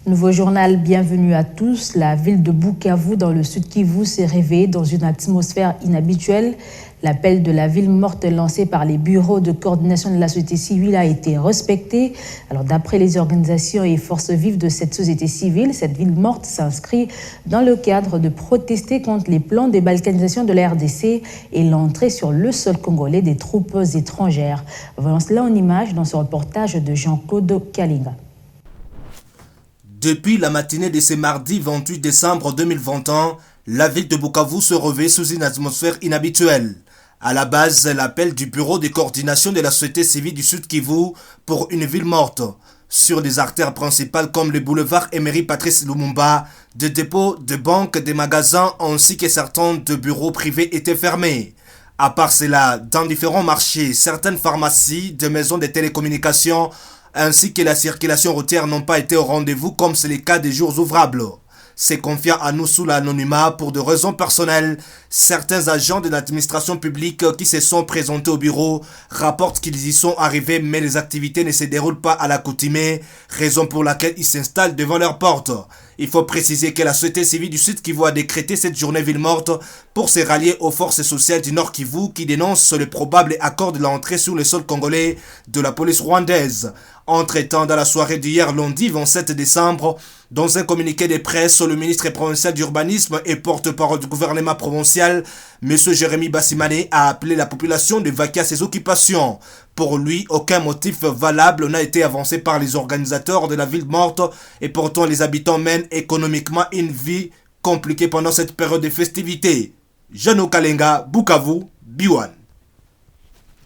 Nouveau journal, bienvenue à tous. La ville de Bukavu dans le sud Kivu s'est réveillée dans une atmosphère inhabituelle. L'appel de la ville morte lancé par les bureaux de coordination de la société civile a été respecté. Alors d'après les organisations et forces vives de cette société civile, cette ville morte s'inscrit dans le cadre de protester contre les plans de balkanisation de la RDC et l'entrée sur le sol congolais des troupes étrangères. Voyons cela en images dans ce reportage de Jean-Claude Kalinga. Depuis la matinée de ce mardi 28 décembre 2021, la ville de Bukavu se revêt sous une atmosphère inhabituelle. À la base, l'appel du bureau de coordination de la société civile du Sud Kivu pour une ville morte. Sur des artères principales comme le boulevard Emery Patrice Lumumba, des dépôts, des banques, des magasins ainsi que certains de bureaux privés étaient fermés. À part cela, dans différents marchés, certaines pharmacies, des maisons de télécommunications ainsi que la circulation routière n'ont pas été au rendez-vous comme c'est le cas des jours ouvrables. C'est confiant à nous sous l'anonymat pour de raisons personnelles. Certains agents de l'administration publique qui se sont présentés au bureau rapportent qu'ils y sont arrivés mais les activités ne se déroulent pas à l'accoutumée, raison pour laquelle ils s'installent devant leurs portes. Il faut préciser que la société civile du Sud Kivu a décrété cette journée ville morte pour se rallier aux forces sociales du Nord Kivu qui dénoncent le probable accord de l'entrée sur le sol congolais de la police rwandaise. Entre-temps, dans la soirée d'hier lundi 27 décembre, dans un communiqué de presse, le ministre provincial d'urbanisme et porte-parole du gouvernement provincial, M. Jérémy Bassimane, a appelé la population d'évacuer ses occupations. Pour lui, aucun motif valable n'a été avancé par les organisateurs de la ville morte et pourtant les habitants mènent économiquement une vie compliquée pendant cette période de festivités. Jeannot Kalenga, Bukavu, B1.